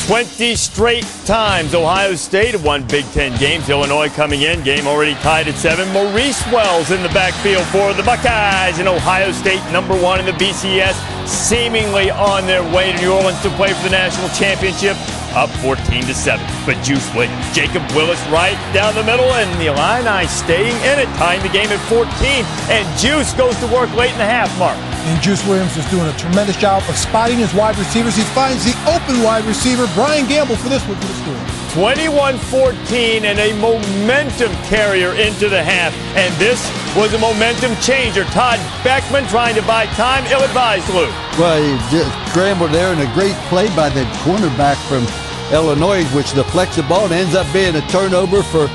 20 straight times Ohio State have won Big Ten games. Illinois coming in, game already tied at 7. Maurice Wells in the backfield for the Buckeyes, and Ohio State #1 in the BCS, seemingly on their way to New Orleans to play for the national championship, up 14-7. But Juice Williams, Jacob Willis right down the middle, and the Illini staying in it, tying the game at 14. And Juice goes to work late in the half, Mark. And Juice Williams is doing a tremendous job of spotting his wide receivers. He finds the open wide receiver, Brian Gamble, for this one for the score. 21-14 and a momentum carrier into the half. And this was a momentum changer. Todd Beckman trying to buy time, ill-advised, Lou. Well, he just scrambled there, and a great play by the cornerback from Illinois, which deflects the ball and ends up being a turnover for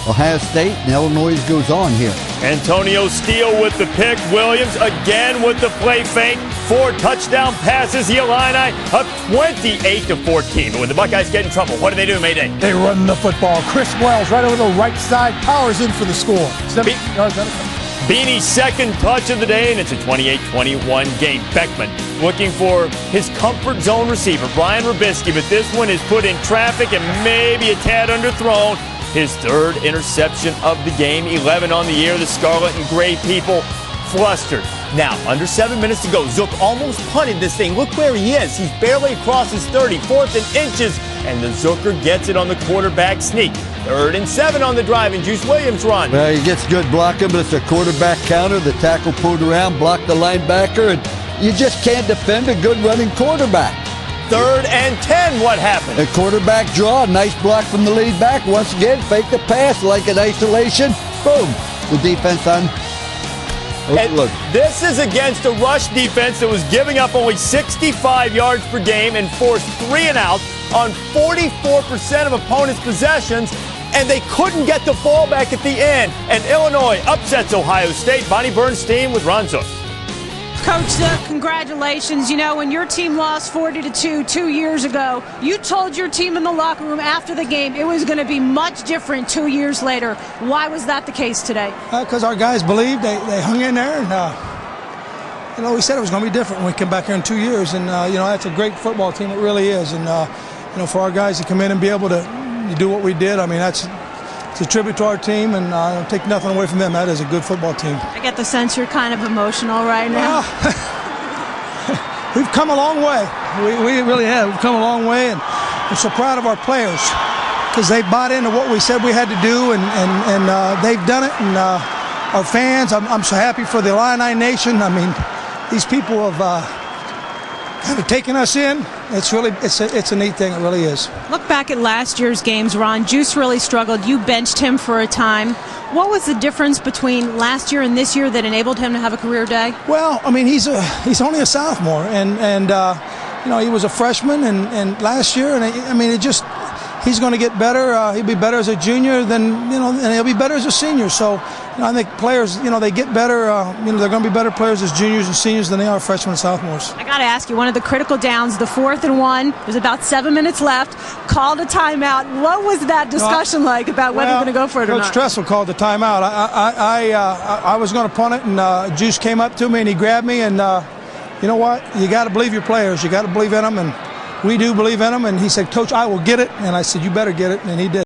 Ohio State, and Illinois goes on here. Antonio Steele with the pick. Williams again with the play fake. 4 touchdown passes. The Illini up 28-14. But when the Buckeyes get in trouble, what do they do, Mayday? They run the football. Chris Wells right over the right side, powers in for the score. 17 yards out of Beanie's second touch of the day, and it's a 28-21 game. Beckman looking for his comfort zone receiver, Brian Robisky, but this one is put in traffic and maybe a tad underthrown. His 3rd interception of the game, 11 on the year. The Scarlet and Gray people flustered. Now, under 7 minutes to go, Zook almost punted this thing. Look where he is. He's barely across his 30, 4th and inches, and the Zooker gets it on the quarterback sneak. 3rd and 7 on the drive, and Juice Williams run. Well, he gets good blocking, but it's a quarterback counter. The tackle pulled around, blocked the linebacker, and you just can't defend a good running quarterback. 3rd and 10, what happened? A quarterback draw, nice block from the lead back. Once again, fake the pass like an isolation. Boom. The defense on. Look. This is against a rush defense that was giving up only 65 yards per game and forced 3 and outs on 44% of opponents' possessions, and they couldn't get the ball back at the end. And Illinois upsets Ohio State. Bonnie Bernstein with Ron Zook. Coach Zook, congratulations. You know, when your team lost 40-2 2 years ago, you told your team in the locker room after the game it was going to be much different 2 years later. Why was that the case today? Because our guys believed, they hung in there, and we said it was going to be different when we come back here in 2 years. And that's a great football team. It really is. And for our guys to come in and be able to do what we did, I mean, it's a tribute to our team, and I don't take nothing away from them. That is a good football team. I get the sense you're kind of emotional right now. We've come a long way. We really have. We've come a long way, and I'm so proud of our players because they bought into what we said we had to do, and they've done it. And our fans, I'm so happy for the Illini Nation. I mean, these people have taken us in. It's a neat thing. It really is. Look back at last year's games, Ron. Juice really struggled. You benched him for a time. What was the difference between last year and this year that enabled him to have a career day? Well, I mean, he's only a sophomore, and he was a freshman, and last year, and I mean, he's going to get better. He'll be better as a junior and he'll be better as a senior. So, I think players, they get better. They're going to be better players as juniors and seniors than they are freshmen and sophomores. I got to ask you, one of the critical downs, the 4th and 1. There's about 7 minutes left. Called a timeout. What was that discussion like about whether you're going to go for it or not? Coach Tressel called the timeout. I was going to punt it, and Juice came up to me and he grabbed me, and you know what? You got to believe your players. You got to believe in them, and we do believe in them. And he said, "Coach, I will get it." And I said, "You better get it," and he did.